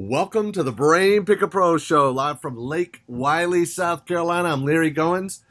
Welcome to the Brain Picker Pro Show, live from Lake Wiley, South Carolina. I'm Larry Goins.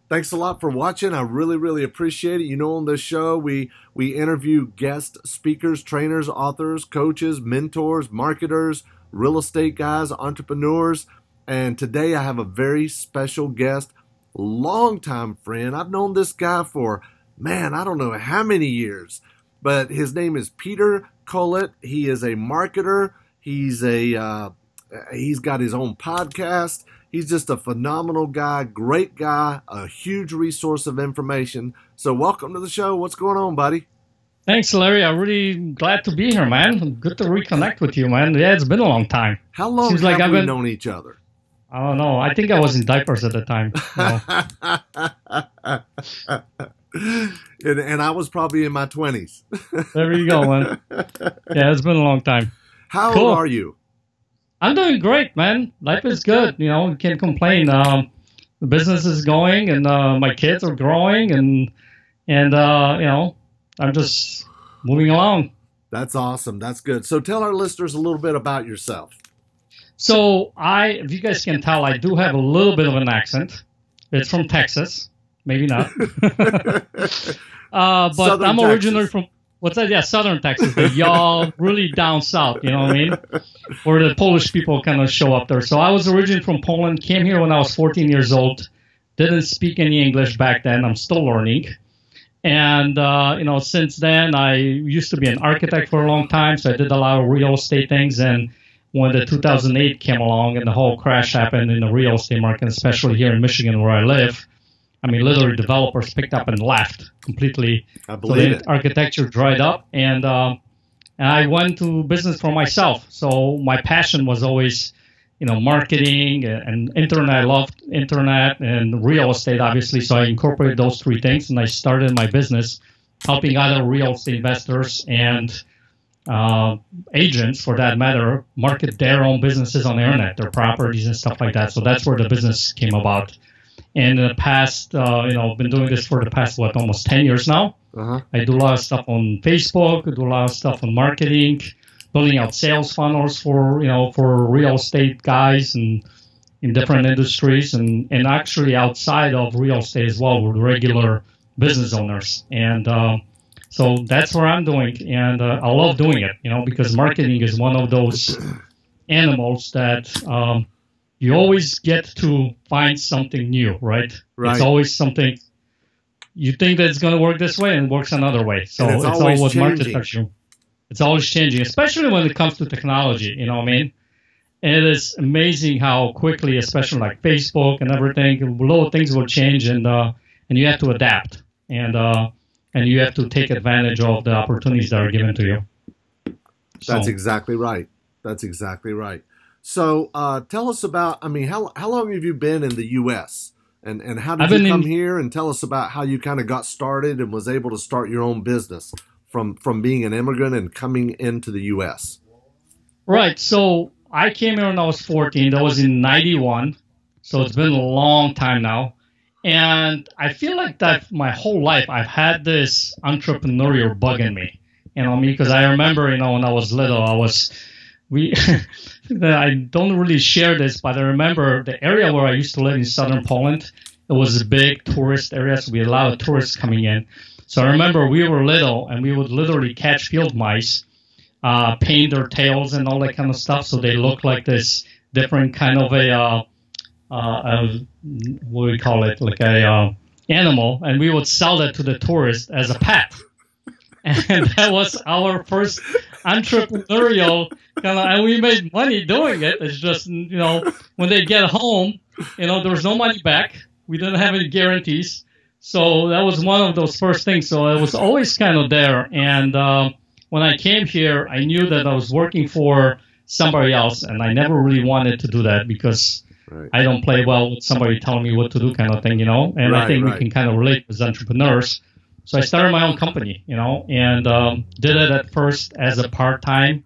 Thanks a lot for watching. I really appreciate it. You know, on this show, we interview guest speakers, trainers, authors, coaches, mentors, marketers, real estate guys, entrepreneurs. And today I have a very special guest, longtime friend. I've known this guy for, I don't know how many years, but his name is Peter Kolat. He is a marketer. He's got his own podcast. He's just a phenomenal guy, great guy, a huge resource of information. So welcome to the show. What's going on, buddy? Thanks, Larry. I'm really glad to be here, man. Good to reconnect with you, man. Yeah, it's been a long time. How long have we known each other? I don't know. I think I was in diapers at the time. And I was probably in my 20s. There you go, man. Yeah, it's been a long time. How old are you? I'm doing great, man. Life is good. You know, can't complain. The business is going, and my kids are growing, and you know, I'm just moving along. That's awesome. That's good. So tell our listeners a little bit about yourself. So if you guys can tell, I do have a little bit of an accent. It's from Texas. Maybe not. But I'm originally from... What's that? Yeah, Southern Texas. Y'all really down south, you know what I mean? Where the Polish people kind of show up there. So I was originally from Poland, came here when I was 14 years old, didn't speak any English back then. I'm still learning. And, you know, since then, I used to be an architect for a long time, so I did a lot of real estate things. And when the 2008 came along and the whole crash happened in the real estate market, especially here in Michigan where I live, I mean, literally developers picked up and left completely. I believe it. Architecture dried up, and I went to business for myself. So my passion was always, you know, marketing and internet. I loved internet and real estate, obviously. So I incorporated those three things, and I started my business helping other real estate investors and agents, for that matter, market their own businesses on the internet, their properties and stuff like that. So that's where the business came about. And in the past, you know, I've been doing this for the past, almost 10 years now. I do a lot of stuff on Facebook. I do a lot of stuff on marketing, building out sales funnels for real estate guys and in different industries, and actually outside of real estate as well with regular business owners. And so that's what I'm doing. And I love doing it, you know, because marketing is one of those animals that you always get to find something new, right? It's always something you think that it's going to work this way and it works another way. So it's always what market. It's always changing, especially when it comes to technology. You know what I mean? And it is amazing how quickly, especially like Facebook and everything, little things will change, and you have to adapt, and you have to take advantage of the opportunities that are given to you. That's exactly right. That's exactly right. So tell us about, how long have you been in the U.S.? And how did you come here? And tell us about how you kind of got started and was able to start your own business from being an immigrant and coming into the U.S. Right. So I came here when I was 14. That was in 91. So it's been a long time now. And I feel like that my whole life I've had this entrepreneurial bug in me. You know what I mean? Because I remember, you know, when I was little, I don't really share this, but I remember the area where I used to live in southern Poland. It was a big tourist area, so we had a lot of tourists coming in. So I remember we were little, and we would literally catch field mice, paint their tails and all that kind of stuff, so they look like this different kind of what do we call it, like a animal, and we would sell that to the tourists as a pet. And that was our first entrepreneurial kind of, and we made money doing it. It's just, you know, when they get home, you know, there was no money back. We didn't have any guarantees. So that was one of those first things. So it was always kind of there. And when I came here, I knew that I was working for somebody else, and I never really wanted to do that because I don't play well with somebody telling me what to do kind of thing, you know. And I think we can kind of relate as entrepreneurs. So I started my own company, you know, and did it at first as a part-time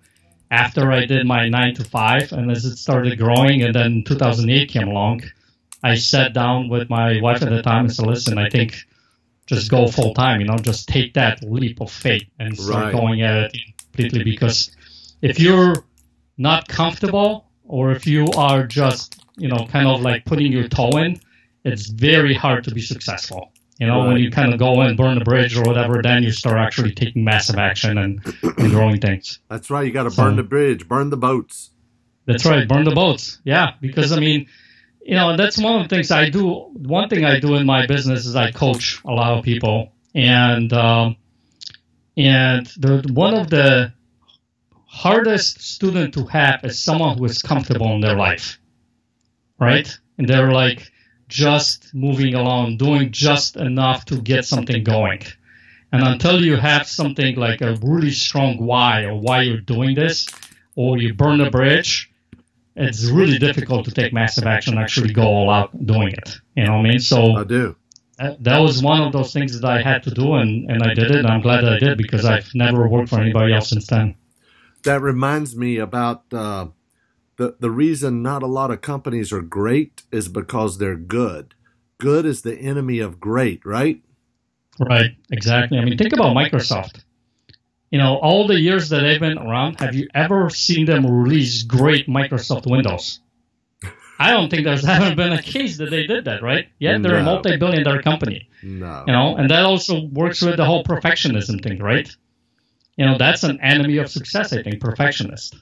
after I did my 9-to-5. And as it started growing, and then 2008 came along, I sat down with my wife at the time and said, listen, I think just go full-time, you know, just take that leap of faith and start going at it completely. Because if you're not comfortable, or if you are just, kind of like putting your toe in, it's very hard to be successful. When you kind of go and burn the bridge or whatever, then you start actually taking massive action and growing things. That's right. You got to burn the bridge, burn the boats. That's right. Burn the boats. Yeah. Because, that's one of the things I do. One thing I do in my business is I coach a lot of people. And one of the hardest student to have is someone who is comfortable in their life. Right? And they're like, just moving along, doing just enough to get something going. And until you have something like a really strong why or why you're doing this, or you burn the bridge, it's really difficult to take massive action and actually go all out doing it. You know what I mean? So I do. That was one of those things that I had to do, and I did it, and I'm glad that I did, because I've never worked for anybody else since then. That reminds me about the reason not a lot of companies are great is because they're good. Good is the enemy of great, right? Right, exactly. I mean, think about Microsoft. All the years that they've been around, have you ever seen them release great Microsoft Windows? I don't think there's ever been a case that they did that, right? Yet they're a multi-billion-dollar company. No. And that also works with the whole perfectionism thing, right? That's an enemy of success, I think, perfectionist.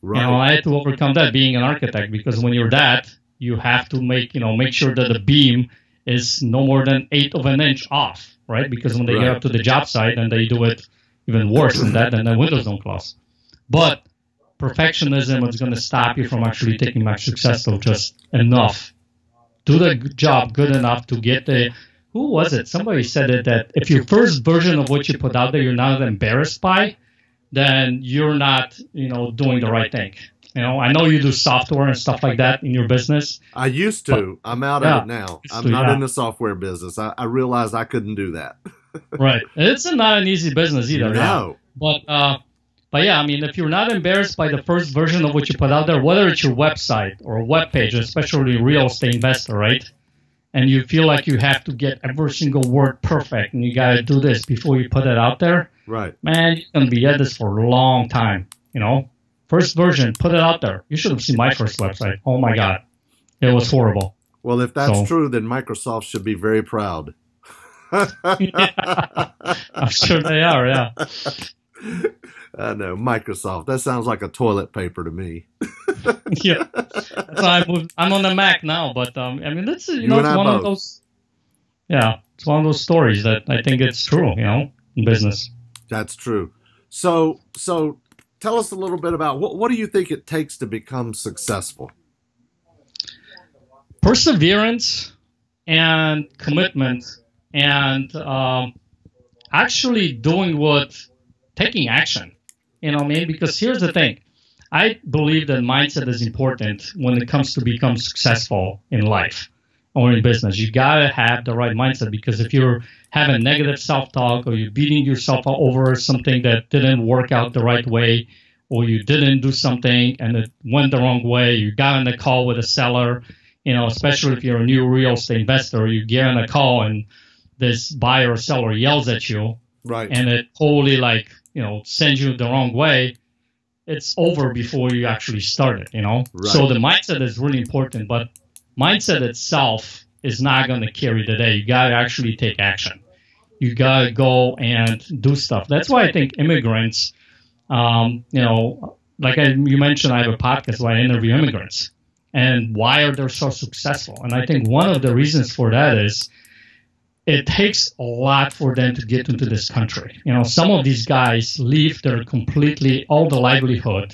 Right. I had to overcome that being an architect, because when you're that, you have to make sure that the beam is no more than 1/8 of an inch off, right? Because when they get up to the job site and they do it even worse than that, and the windows don't close. But perfectionism is going to stop you from actually taking much success, though, just enough. Do the job good enough to get the... Who was it? Somebody said it, that if your first version of what you put out there you're not embarrassed by, then you're not, doing the right thing. I know you do software and stuff like that in your business. I used to. I'm out of it now. I'm not in the software business. I realized I couldn't do that. Right. It's not an easy business either. No. But yeah, I mean, if you're not embarrassed by the first version of what you put out there, whether it's your website or a web page, especially a real estate investor, right? And you feel like you have to get every single word perfect and you got to do this before you put it out there. Right. Man, you're going to be at this for a long time, First version, put it out there. You should have seen my first website. Oh, my God. It was horrible. Well, if that's true, then Microsoft should be very proud. Yeah, I'm sure they are, yeah. I know, Microsoft. That sounds like a toilet paper to me. Yeah. So I'm on the Mac now, but it's it's one of those. Yeah, it's one of those stories that I think it's true, in business. That's true. So tell us a little bit about what do you think it takes to become successful? Perseverance and commitment, and actually taking action. Because here's the thing. I believe that mindset is important when it comes to become successful in life or in business. You got to have the right mindset, because if you're having negative self-talk, or you're beating yourself over something that didn't work out the right way, or you didn't do something and it went the wrong way, you got on a call with a seller, especially if you're a new real estate investor, you get on a call and this buyer or seller yells at you, right? And it totally sends you the wrong way. It's over before you actually start it, Right. So the mindset is really important, but mindset itself is not going to carry the day. You got to actually take action. You got to go and do stuff. That's why I think immigrants, you mentioned, I have a podcast where I interview immigrants, and why are they so successful? And I think one of the reasons for that is it takes a lot for them to get into this country. Some of these guys leave all the livelihood,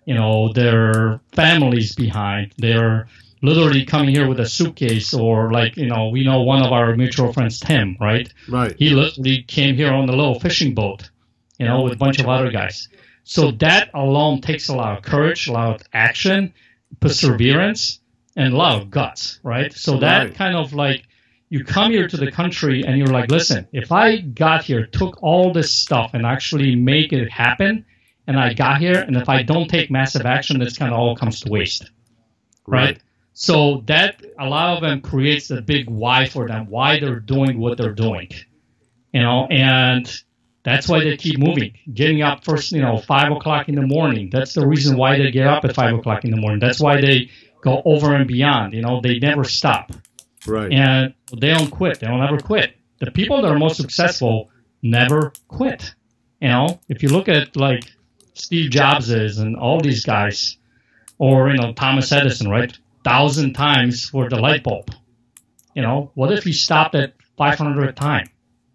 their families behind. They're literally coming here with a suitcase, or we know one of our mutual friends, Tim, right? Right. He literally came here on a little fishing boat, with a bunch of other guys. So that alone takes a lot of courage, a lot of action, perseverance, and a lot of guts, right? So that kind of you come here to the country and you're like, listen, if I got here, took all this stuff and actually make it happen, and I got here, and if I don't take massive action, this kind of all comes to waste, right? So that a lot of them creates the big why for them, why they're doing what they're doing, and That's why they keep moving, getting up first, 5 o'clock in the morning. That's the reason why they get up at 5 o'clock in the morning. That's why they go over and beyond. They never stop. Right. And they don't quit. They don't ever quit. The people that are most successful never quit. If you look at like Steve Jobs and all these guys, or, Thomas Edison, right? 1,000 times for the light bulb. What if he stopped at 500th time?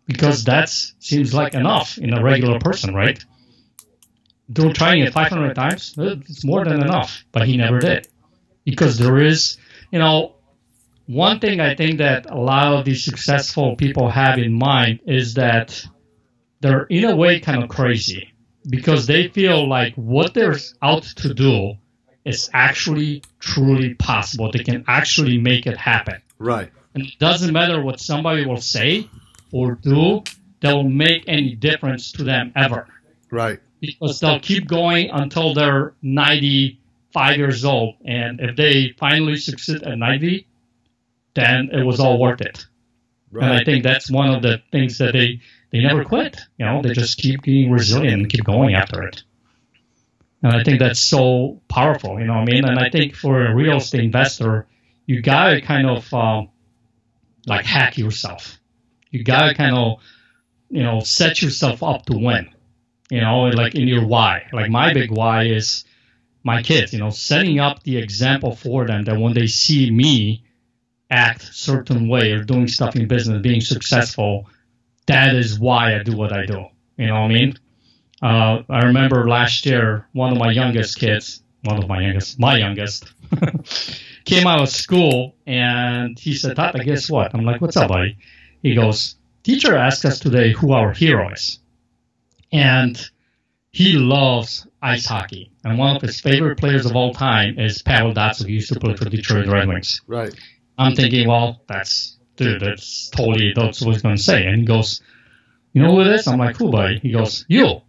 Because that seems like enough in a regular person, right? Trying it 500 times, it's more than enough, but he never did. Because there is, one thing I think that a lot of these successful people have in mind is that they're in a way kind of crazy because they feel like what they're out to do is actually truly possible. They can actually make it happen. Right. And it doesn't matter what somebody will say or do, that will make any difference to them ever. Right. Because they'll keep going until they're 95 years old. And if they finally succeed at 90, then it was all worth it. Right. And I think that's one of the things that they never quit. They just keep being resilient and keep going after it. And I think that's so powerful, And I think for a real estate investor, you got to kind of like hack yourself. You got to kind of, set yourself up to win, like in your why. Like my big why is my kids, setting up the example for them that when they see me act a certain way or doing stuff in business, being successful, that is why I do what I do. You know what I mean? I remember last year, one of my youngest, came out of school and he said, Tata, guess what? I'm like, what's up, buddy? He goes, teacher asked us today who our hero is. And he loves ice hockey. And one of his favorite players of all time is Pavel Datsyuk, who used to play for Detroit Red Wings. Right. I'm thinking, well, that's totally, that's what he's going to say. And he goes, you know who it is? I'm like, who, buddy? He goes, you.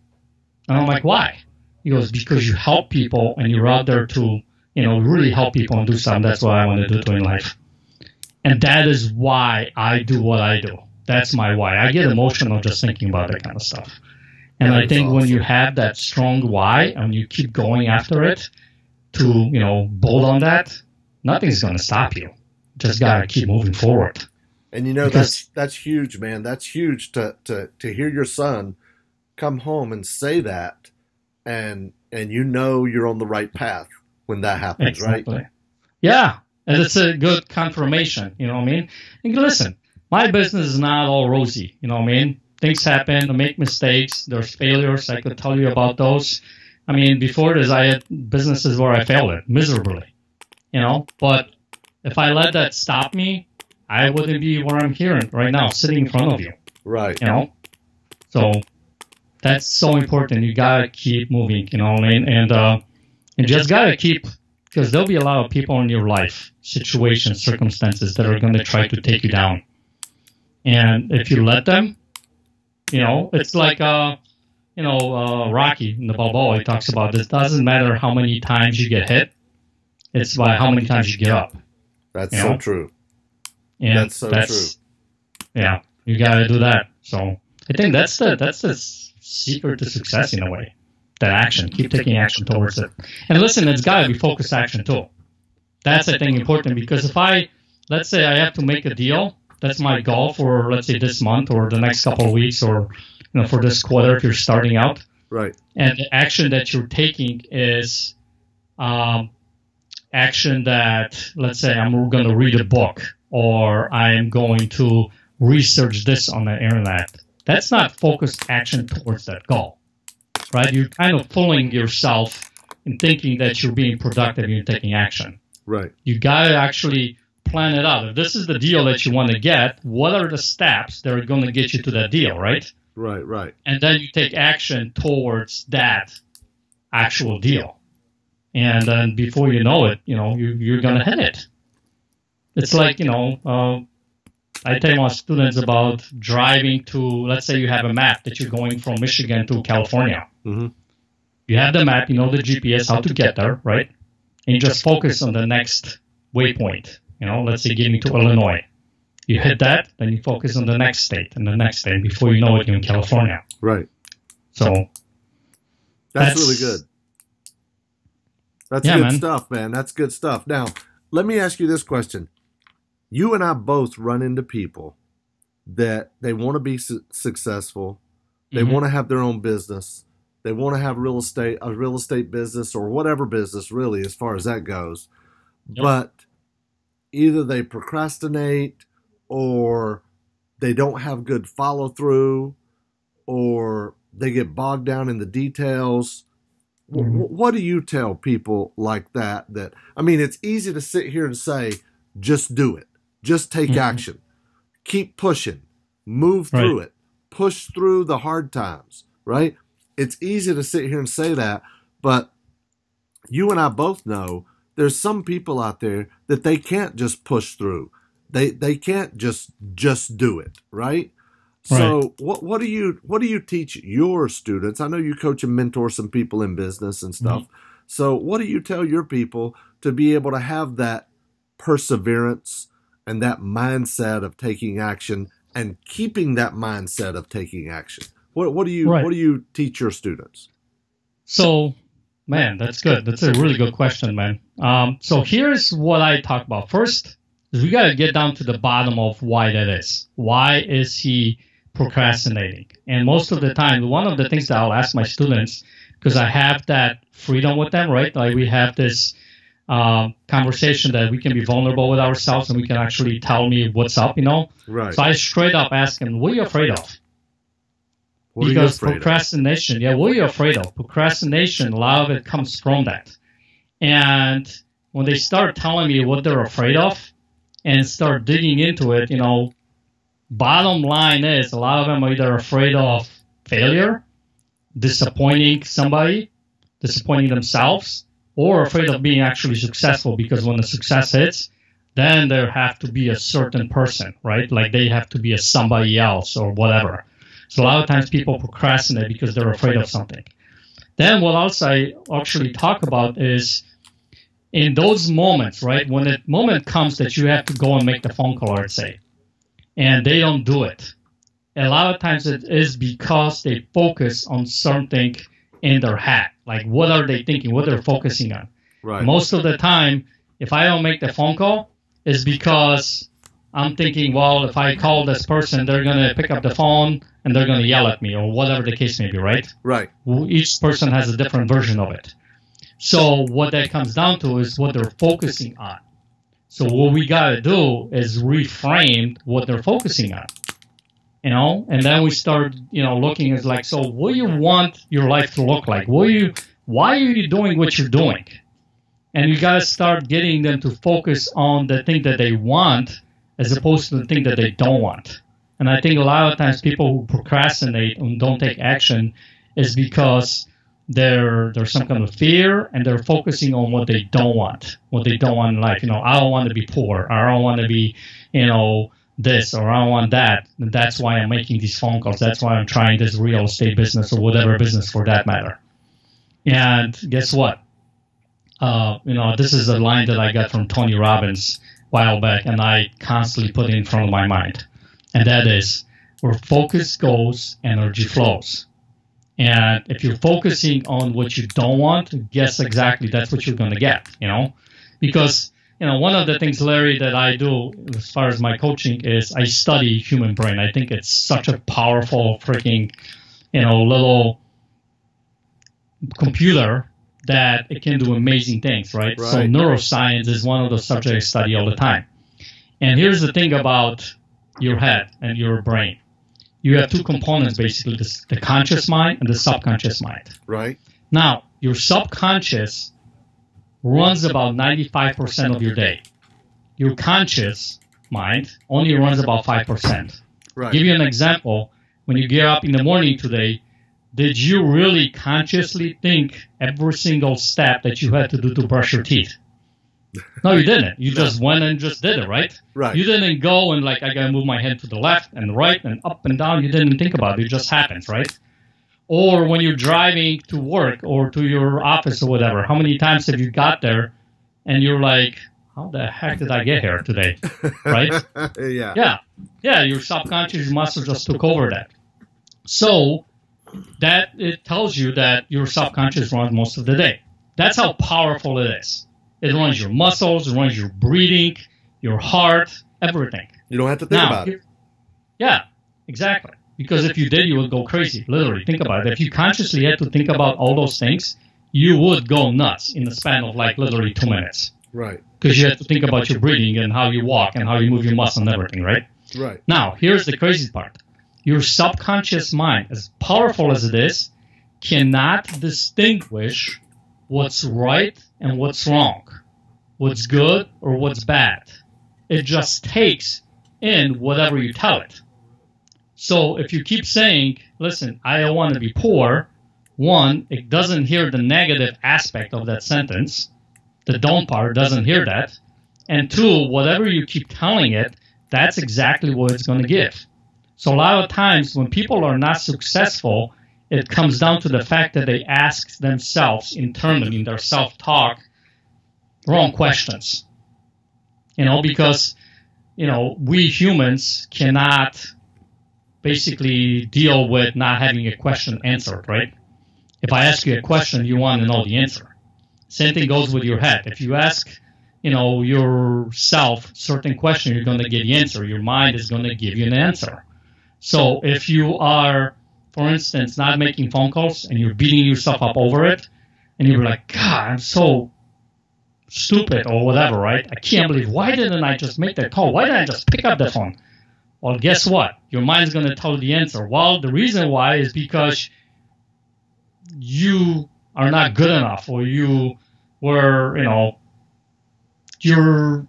And I'm like, why? He goes, because you help people and you're out there to, really help people and do something. That's what I want to do in life. And that is why I do what I do. That's my why. I get emotional just thinking about that kind of stuff. And I think when you have that strong why and you keep going after it to, build on that, nothing's going to stop you. Just got to keep moving forward. And that's huge, man. That's huge to hear your son come home and say that and you're on the right path when that happens, exactly. Right? Yeah. And it's a good confirmation, you know what I mean? And listen, my business is not all rosy, you know what I mean? Things happen, I make mistakes, there's failures, I could tell you about those. I mean, before this, I had businesses where I failed it miserably, But if I let that stop me, I wouldn't be where I'm here right now, sitting in front of you. Right. So that's so important. You got to keep moving, you know what I mean? And just got to keep, because there'll be a lot of people in your life, situations, circumstances that are going to try to take you down. And if you let them, it's like, Rocky in the Balboa, he talks about this. Doesn't matter how many times you get hit. It's by how many times you get up. That's so true. And that's so true. Yeah, you got to do that. So I think that's the secret to success in a way. That action. Keep taking action towards it. And listen, it's got to be focused action too. That's, I think, important because if let's say I have to make a deal, that's my goal for, let's say, this month or the next couple of weeks or, for this quarter if you're starting out. Right. And the action that you're taking is action that, let's say, I'm going to read a book or I am going to research this on the internet. That's not focused action towards that goal, right? You're kind of fooling yourself in thinking that you're being productive and you're taking action. Right. You got to actually plan it out. If this is the deal that you want to get, what are the steps that are going to get you to that deal, right? Right. And then you take action towards that actual deal. And then before you know it, you're going to hit it. It's like, I tell my students about driving to, let's say you have a map that you're going from Michigan to California. Mm-hmm. You have the map, the GPS, how to get there, right? And you just focus on the next waypoint. Let's say getting to Illinois. You hit that, then you focus on the next state and the next state. Before you know it, you're in California. Right. So that's really good. That's good stuff, man. That's good stuff. Now, let me ask you this question. You and I both run into people that they want to be successful. They want to have their own business. They want to have a real estate business or whatever business really as far as that goes. Yep. But either they procrastinate or they don't have good follow through or they get bogged down in the details. What do you tell people like that? I mean, it's easy to sit here and say, just do it. Just take action. Keep pushing. Move through it. Push through the hard times, right? It's easy to sit here and say that, but you and I both know there's some people out there that they can't just push through. They can't just do it, right? So what do you teach your students? I know you coach and mentor some people in business and stuff. So what do you tell your people to be able to have that perseverance and that mindset of taking action and keeping that mindset of taking action? What do you teach your students? So, man, that's good. That's a really good question, man. So here's what I talk about. First, is we got to get down to the bottom of why that is. Why is he procrastinating? And most of the time, one of the things that I'll ask my students, because I have that freedom with them, right? Like we have this conversation that we can be vulnerable with ourselves and we can actually tell me what's up, Right. So I straight up ask them, what are you afraid of? Because procrastination, what are you afraid of? Procrastination, a lot of it comes from that. And when they start telling me what they're afraid of and start digging into it, bottom line is a lot of them are either afraid of failure, disappointing somebody, disappointing themselves, or afraid of being actually successful, because when the success hits, then there have to be a certain person, right? Like they have to be a somebody else or whatever. So a lot of times people procrastinate because they're afraid of something. Then what else I actually talk about is in those moments, right? When the moment comes that you have to go and make the phone call, let's say, and they don't do it. A lot of times it is because they focus on something in their head. Like what are they thinking? What they're focusing on. Right. Most of the time, if I don't make the phone call, it's because I'm thinking, well, if I call this person, they're going to pick up the phone and they're going to yell at me or whatever the case may be, right? Right. Each person has a different version of it. So what that comes down to is what they're focusing on. So what we got to do is reframe what they're focusing on, and then we start, looking at like, so what do you want your life to look like? Why are you doing what you're doing? And you got to start getting them to focus on the thing that they want as opposed to the thing that they don't want. And I think a lot of times people who procrastinate and don't take action is because there's some kind of fear and they're focusing on what they don't want in life. I don't want to be poor, or I don't want to be, this, or I don't want that. And that's why I'm making these phone calls. That's why I'm trying this real estate business or whatever business for that matter. And guess what? This is a line that I got from Tony Robbins a while back, and I constantly put it in front of my mind. And that is, where focus goes, energy flows. And if you're focusing on what you don't want, guess exactly that's what you're going to get, Because, one of the things, Larry, that I do as far as my coaching is I study human brain. I think it's such a powerful freaking, little computer that it can do amazing things, right? So neuroscience is one of the subjects I study all the time. And here's the thing about your head and your brain. You have two components, basically, the conscious mind and the subconscious mind. Right. Now, your subconscious runs about 95% of your day. Your conscious mind only runs about 5%. Right. Give you an example. When you get up in the morning today, did you really consciously think every single step that you had to do to brush your teeth? No, you didn't. You just went and just did it, right? Right. You didn't go and I got to move my head to the left and right and up and down. You didn't think about it. It just happens, right? Or when you're driving to work or to your office or whatever, how many times have you got there and you're like, how the heck did I get here today, right? Yeah. Yeah, your subconscious muscle just took over that. So that it tells you that your subconscious runs most of the day. That's how powerful it is. It runs your muscles, it runs your breathing, your heart, everything. You don't have to think about it. Yeah, exactly. Because if you did, you would go crazy. Literally, think about it. If you consciously had to think about all those things, you would go nuts in the span of like literally 2 minutes. Right. Because you have to think about your breathing and how you walk and how you move your muscle and everything, right? Right. Now, here's the crazy part. Your subconscious mind, as powerful as it is, cannot distinguish what's right and what's wrong, what's good or what's bad. It just takes in whatever you tell it. So if you keep saying, listen, I don't want to be poor, one, it doesn't hear the negative aspect of that sentence. The don't part doesn't hear that. And two, whatever you keep telling it, that's exactly what it's going to give. So a lot of times when people are not successful, it comes down to the fact that they ask themselves internally in their self-talk wrong questions. Because, we humans cannot basically deal with not having a question answered, right? If I ask you a question, you want to know the answer. Same thing goes with your head. If you ask, yourself certain question, you're going to get the answer. Your mind is going to give you an answer. So if you are, for instance, not making phone calls and you're beating yourself up over it, and you're like, God, I'm so stupid or whatever, right? I can't believe, why didn't I just make that call? Why didn't I just pick up the phone? Well, guess what? Your mind's going to tell you the answer. Well, the reason why is because you are not good enough, or you were, you're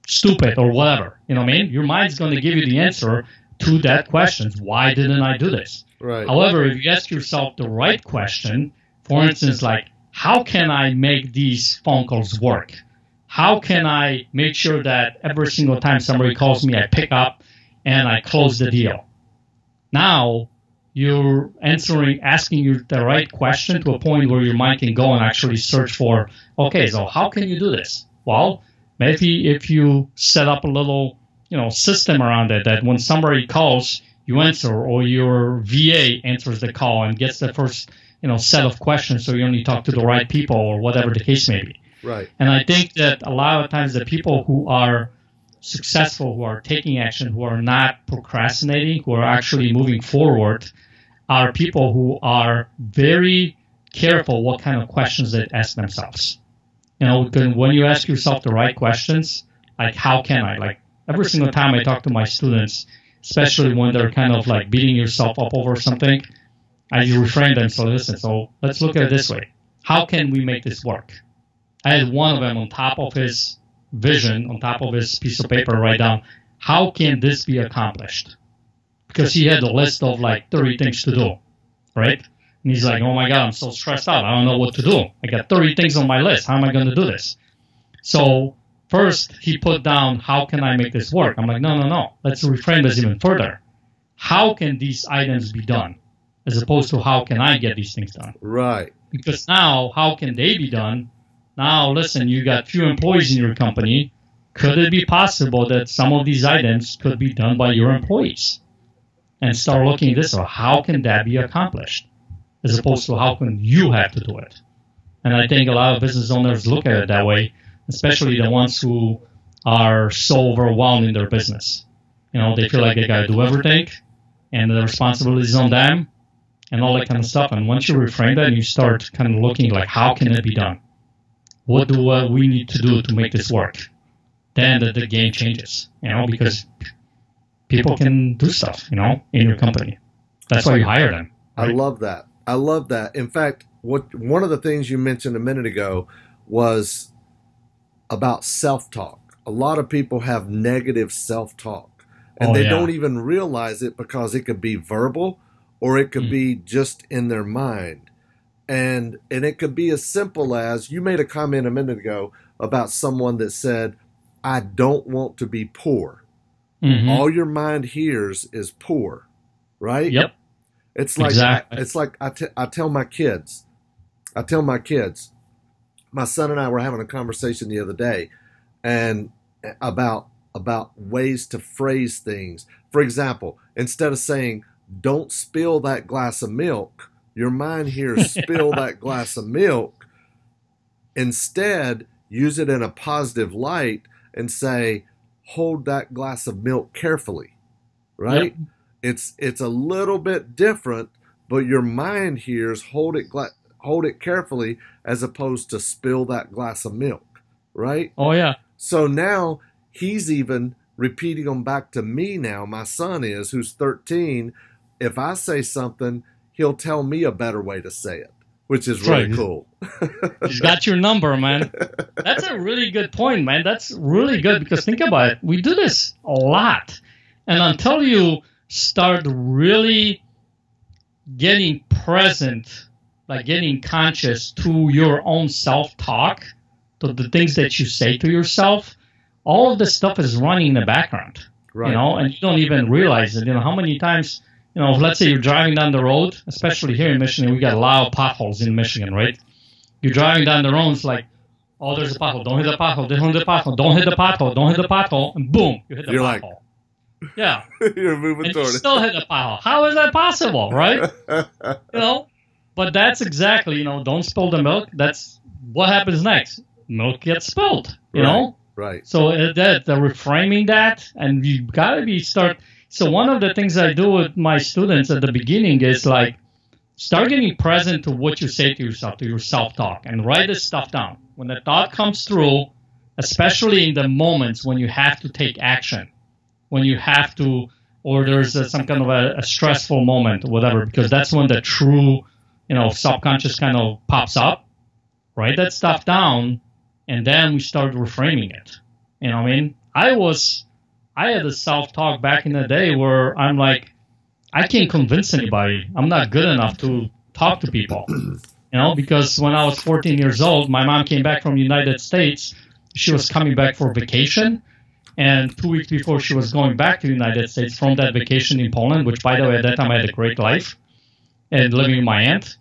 stupid or whatever. You know what I mean? Your mind's going to give you the answer to that question. Why didn't I do this? Right. However, if you ask yourself the right question, for instance, like, how can I make these phone calls work? How can I make sure that every single time somebody calls me, I pick up and I close the deal? Now you're asking you the right question to a point where your mind can go and actually search for, okay, so how can you do this? Well, maybe if you set up a little, system around it, that when somebody calls, you answer, or your VA answers the call and gets the first, set of questions, so you only talk to the right people, or whatever the case may be. Right. And I think that a lot of times the people who are successful, who are taking action, who are not procrastinating, who are actually moving forward, are people who are very careful what kind of questions they ask themselves. When you ask yourself the right questions, like, how can I? Like, every single time I talk to my students, especially when they're kind of like beating yourself up over something, I reframe them. So listen, so let's look at it this way. How can we make this work? I had one of them on top of his vision, on top of his piece of paper, write down, how can this be accomplished? Because he had a list of like 30 things to do, right? And he's like, oh my God, I'm so stressed out. I don't know what to do. I got 30 things on my list. How am I going to do this? So first he put down, how can I make this work? I'm like, no. Let's reframe this even further. How can these items be done? As opposed to how can I get these things done? Right. Because now, how can they be done? Now, listen, you got few employees in your company. Could it be possible that some of these items could be done by your employees? And start looking at this, or how can that be accomplished? As opposed to how can you have to do it? And I think a lot of business owners look at it that way, especially the ones who are so overwhelmed in their business. They feel like they got to do everything, and the responsibility is on them, and all that kind of stuff. And once you reframe that and you start kind of looking like, how can it be done? What do we need to do to make this work? Then the game changes, because people can do stuff, in your company. That's why you hire them. Right? I love that. In fact, one of the things you mentioned a minute ago was about self-talk. A lot of people have negative self-talk, and they don't even realize it, because it could be verbal, or it could be just in their mind. And it could be as simple as, you made a comment a minute ago about someone that said, I don't want to be poor. Mm-hmm. All your mind hears is poor, right? Yep. It's like, exactly. It's like I tell my kids, my son and I were having a conversation the other day, and about ways to phrase things. For example, instead of saying, don't spill that glass of milk. Your mind hears spill that glass of milk. Instead, use it in a positive light and say, hold that glass of milk carefully, right? Yep. It's a little bit different, but your mind hears hold it carefully as opposed to spill that glass of milk, right? Oh, yeah. So now he's even repeating them back to me now. My son is, who's 13. If I say something, he'll tell me a better way to say it, which is really cool. He's got your number, man. That's a really good point, man. That's really good because think about it. We do this a lot. And until you start really getting present, like getting conscious to your own self-talk, to the things that you say to yourself, all of this stuff is running in the background, right. You know, and you don't even realize it. You know, how many times, you know, let's say you're driving down the road, especially here in Michigan, we got a lot of potholes in Michigan, right? You're driving down the road, it's like, oh, there's a pothole. Don't hit the pothole. Don't hit the pothole. Don't hit the pothole. Don't hit the pothole. And boom, you hit the pothole. Like, yeah. You're moving and toward you still hit the pothole. How is that possible, right? You know, but that's exactly, you know, don't spill the milk. That's what happens next. Milk gets spilled, you know? Right. So the reframing that, and you got to start. So one of the things I do with my students at the beginning is like, start getting present to what you say to yourself, to your self-talk, and write this stuff down. When the thought comes through, especially in the moments when you have to take action, when you have to, or there's some kind of a stressful moment or whatever, because that's when the true, you know, subconscious kind of pops up. Write that stuff down, and then we start reframing it. You know what I mean? I had a self-talk back in the day where I'm like, I can't convince anybody. I'm not good enough to talk to people, you know, because when I was 14 years old, my mom came back from the United States. She was coming back for vacation. And 2 weeks before she was going back to the United States from that vacation in Poland, which, by the way, at that time I had a great life and living with my aunt.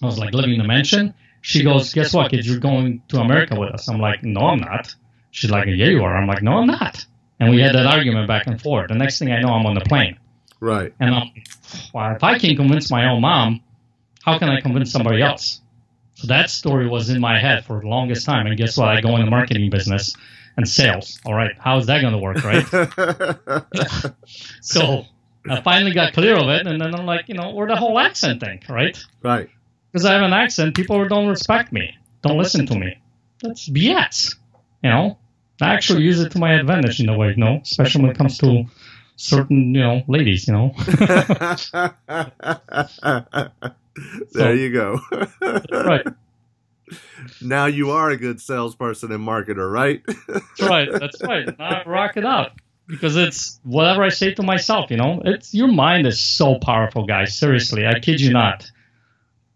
I was like living in a mansion. She goes, guess what, kids, you're going to America with us. I'm like, no, I'm not. She's like, yeah, you are. I'm like, no, I'm not. And we had that argument back and forth. The next thing I know, I'm on the plane. Right. And I'm like, well, if I can't convince my own mom, how can I convince somebody else? So that story was in my head for the longest time. And guess what? I go in the marketing business and sales. All right. How is that going to work, right? So I finally got clear of it. And then I'm like, you know, or the whole accent thing, right? Right. Because I have an accent, people don't respect me, don't listen to me. That's BS, you know? I actually use it to my advantage in a way, you know, especially when it comes to certain, you know, ladies, you know. There you go. Right. Now you are a good salesperson and marketer, right? That's right. Now I rock it out because it's whatever I say to myself, you know. It's your mind is so powerful, guys. Seriously, I kid you not.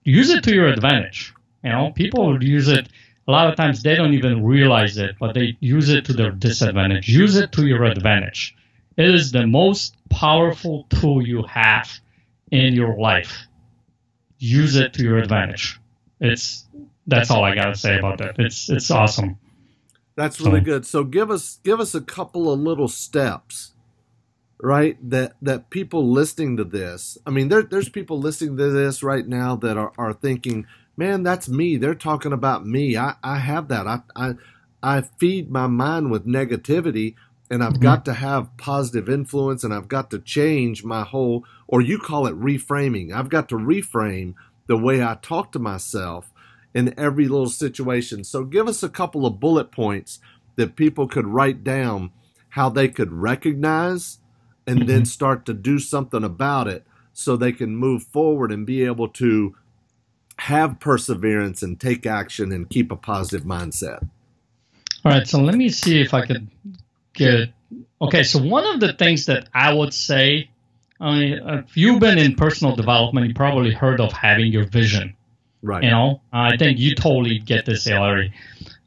Use it to your advantage. You know, people would use it. A lot of times they don't even realize it, but they use it to their disadvantage. Use it to your advantage. It is the most powerful tool you have in your life. Use it to your advantage. That's all I got to say about that. It's awesome. That's really good. So give us a couple of little steps, right? That people listening to this. I mean, there's people listening to this right now that are thinking, man, that's me. They're talking about me. I have that. I feed my mind with negativity, and I've got to have positive influence, and I've got to change my whole, or you call it reframing. I've got to reframe the way I talk to myself in every little situation. So give us a couple of bullet points that people could write down how they could recognize and then start to do something about it so they can move forward and be able to have perseverance and take action and keep a positive mindset. All right, so let me see if I could get... Okay, so one of the things that I would say, I mean, if you've been in personal development, you probably heard of having your vision. Right. You know, I think you totally get this, Larry.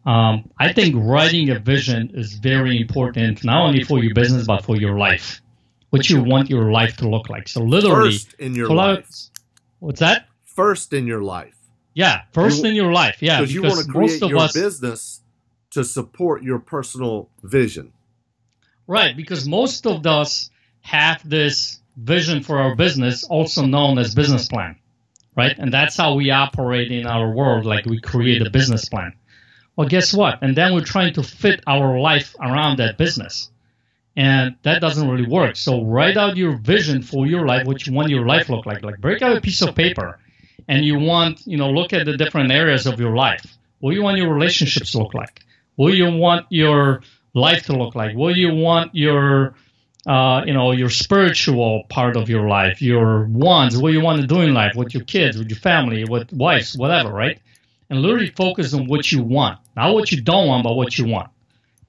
I think writing a vision is very important, not only for your business, but for your life, what you want your life to look like. So literally... First in your life. What's that? First in your life. Yeah, in your life. Yeah, because you want to create your business to support your personal vision. Right, because most of us have this vision for our business, also known as business plan, right? And that's how we operate in our world, like we create a business plan. Well, guess what? And then we're trying to fit our life around that business. And that doesn't really work. So write out your vision for your life, what you want your life to look like. Like break out a piece of paper and you want, look at the different areas of your life. What do you want your relationships to look like? What do you want your life to look like? What do you want your, your spiritual part of your life, your wants, what you want to do in life with your kids, with your family, with wives, whatever, right? And literally focus on what you want. Not what you don't want, but what you want.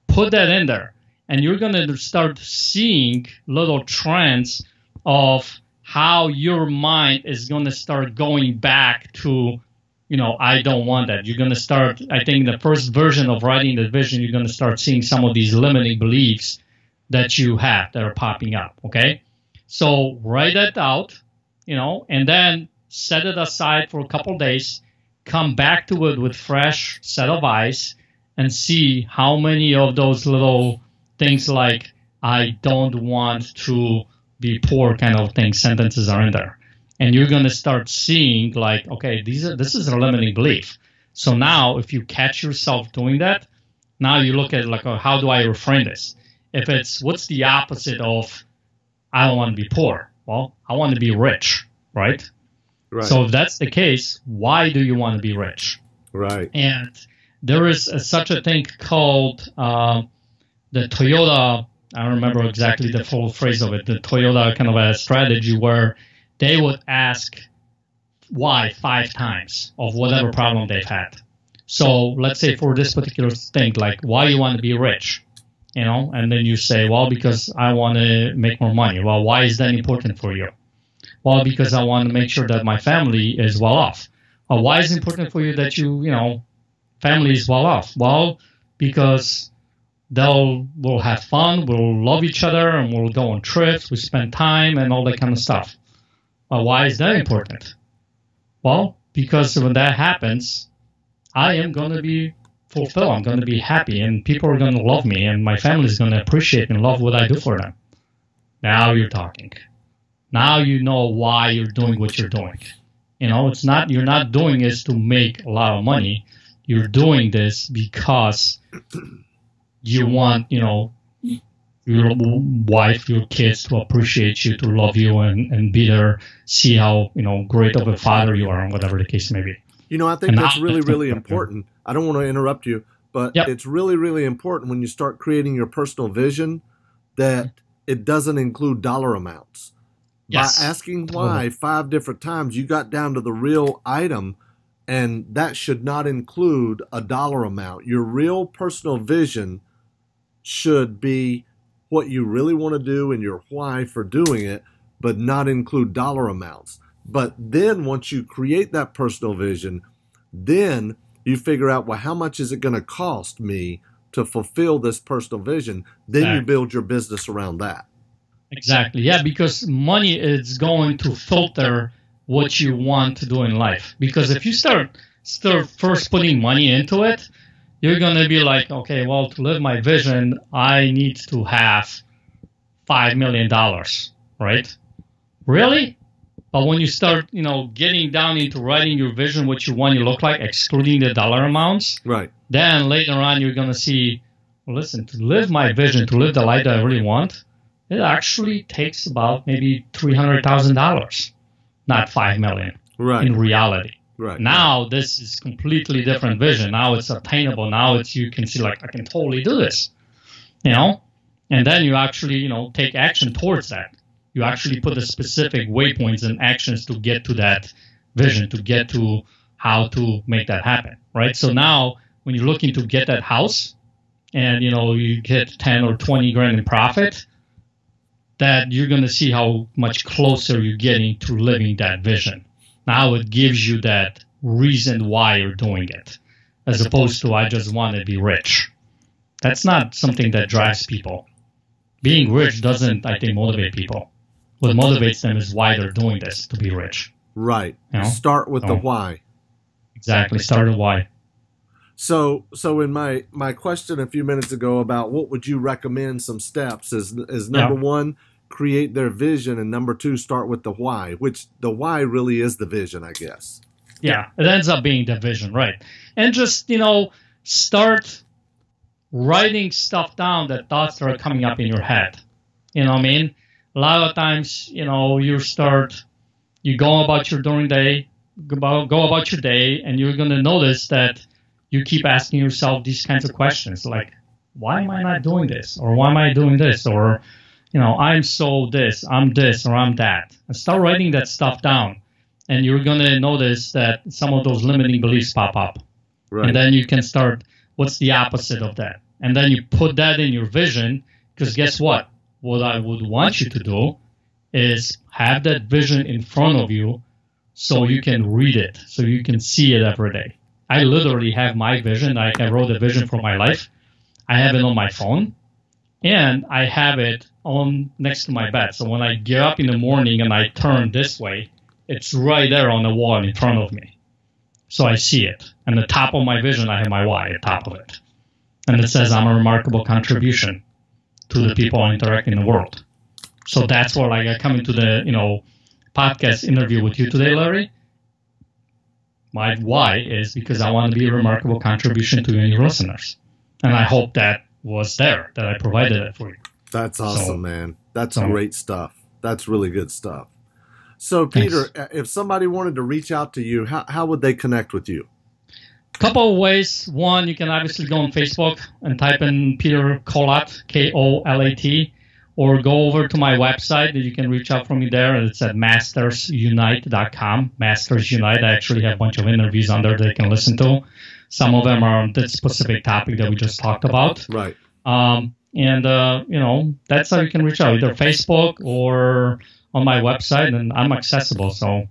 Put that in there. And you're going to start seeing little trends of how your mind is going to start going back to, I don't want that. You're going to start, I think the first version of writing the vision, you're going to start seeing some of these limiting beliefs that you have that are popping up, okay? So write that out, and then set it aside for a couple of days, come back to it with fresh set of eyes and see how many of those little things like I don't want to be poor kind of things, sentences are in there. And you're going to start seeing like, okay, this is a limiting belief. So now if you catch yourself doing that, now you look at like, how do I reframe this? If it's, what's the opposite of I don't want to be poor? Well, I want to be rich, right? Right. So if that's the case, why do you want to be rich? Right. And there is such a thing called the Toyota, I don't remember exactly the full phrase of it, the Toyota kind of a strategy where they would ask why 5 times of whatever problem they've had. So let's say for this particular thing, like why you want to be rich, and then you say, well, because I want to make more money. Well, why is that important for you? Well, because I want to make sure that my family is well off. Well, why is it important for you that family is well off? Well, because we'll have fun, we'll love each other, and we'll go on trips, we spend time, and all that kind of stuff. Well, why is that important? Well, because when that happens, I am going to be fulfilled, I'm going to be happy, and people are going to love me, and my family is going to appreciate and love what I do for them. Now you're talking. Now you know why you're doing what you're doing. It's not, you're not doing this to make a lot of money. You're doing this because you want, your wife, your kids to appreciate you, to love you, and be there, see how, great of a father you are, and whatever the case may be. I think that's really, really important. I don't want to interrupt you, but It's really, really important when you start creating your personal vision that it doesn't include dollar amounts. Yes. By asking why 5 different times, you got down to the real item, and that should not include a dollar amount. Your real personal vision should be what you really want to do and your why for doing it, but not include dollar amounts. But then once you create that personal vision, then you figure out, well, how much is it going to cost me to fulfill this personal vision? Then you build your business around that. Exactly. Yeah, because money is going to filter what you want to do in life. Because if you start first putting money into it, you're going to be like, okay, well, to live my vision, I need to have $5 million, right? Really? But when you start, getting down into writing your vision, what you want to look like, excluding the dollar amounts, right? Then later on, you're going to see, well, listen, to live my vision, to live the life that I really want, it actually takes about maybe $300,000, not $5 million, right? In reality. Right. Now this is completely different vision. Now it's attainable. Now you can see like I can totally do this, and then you actually take action towards that. You actually put the specific waypoints and actions to get to that vision, to get to how to make that happen, right? So now when you're looking to get that house, and you get 10 or 20 grand in profit, that you're going to see how much closer you're getting to living that vision. Now it gives you that reason why you're doing it, as opposed to I just want to be rich. That's not something that drives people. Being rich doesn't, I think, motivate people. What motivates them is why they're doing this, to be rich. Right. Start with the why. Exactly. Start with why. So in my question a few minutes ago about what would you recommend some steps is number one, create their vision, and number two, start with the why, which the why really is the vision, I guess. Yeah, it ends up being the vision, right? And just, start writing stuff down, that thoughts that are coming up in your head. You know what I mean? A lot of times, you go about your day, go about your day, and you're going to notice that you keep asking yourself these kinds of questions, like, why am I not doing this? Or why am I doing this? Or, I'm so this, I'm this, or I'm that. And start writing that stuff down. And you're going to notice that some of those limiting beliefs pop up. Right. And then you can start, what's the opposite of that? And then you put that in your vision, because guess what? What I would want you to do is have that vision in front of you so you can read it, so you can see it every day. I literally have my vision. I wrote a vision for my life. I have it on my phone, and I have it on next to my bed. So when I get up in the morning and I turn this way, it's right there on the wall in front of me. So I see it. And the top of my vision, I have my why at the top of it. And it says I'm a remarkable contribution to the people I interact in the world. So that's where I come into the, podcast interview with you today, Larry. My why is because I want to be a remarkable contribution to you and your listeners. And I hope that was there, that I provided it for you. That's awesome, man. That's great stuff. That's really good stuff. So, Peter, if somebody wanted to reach out to you, how would they connect with you? A couple of ways. One, you can obviously go on Facebook and type in Peter Kolat, Kolat, or go over to my website. You can reach out from me there. It's at mastersunite.com. Masters Unite. I actually have a bunch of interviews on there they can listen to. Some of them are on that specific topic that we just talked about. Right. That's how you can reach out, either Facebook or on my website, and I'm accessible. So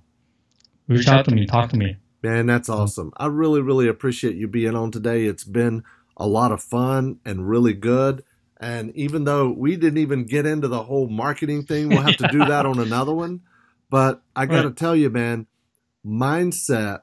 reach out to me, talk to me. Man, that's awesome. I really, really appreciate you being on today. It's been a lot of fun and really good. And even though we didn't even get into the whole marketing thing, we'll have to do that on another one. But I got to tell you, man, mindset,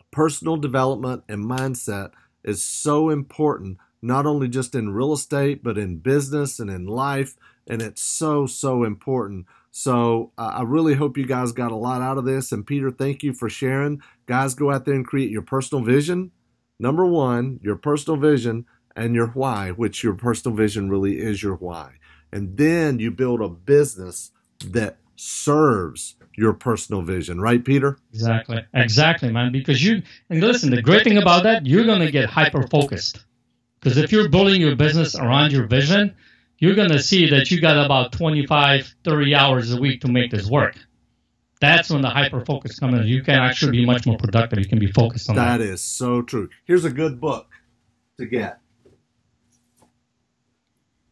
personal development and mindset is so important, not only just in real estate, but in business and in life. And it's so, so important. So I really hope you guys got a lot out of this. And Peter, thank you for sharing. Guys, go out there and create your personal vision. Number one, your personal vision, and your why, which your personal vision really is your why. And then you build a business that serves your personal vision. Right, Peter? Exactly, man. Because and listen, the great thing about that, you're going to get hyper-focused. Because if you're building your business around your vision, you're going to see that you got about 25, 30 hours a week to make this work. That's when the hyper-focus comes in. You can actually be much more productive. You can be focused on that. That is so true. Here's a good book to get.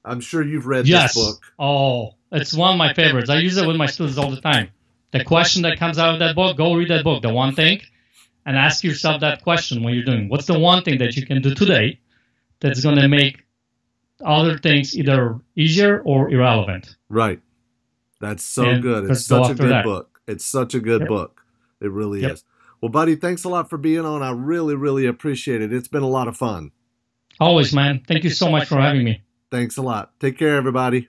I'm sure you've read this book. Oh, it's one of my favorites. I use it with my students all the time. The question that comes out of that book, go read that book, The One Thing, and ask yourself that question when you're doing, what's the one thing that you can do today that's going to make other things either easier or irrelevant? Right. That's so good. It's such a good book. It's such a good book. It really is. Well, buddy, thanks a lot for being on. I really, really appreciate it. It's been a lot of fun. Always, man. Thank you so much for having me. Thanks a lot. Take care, everybody.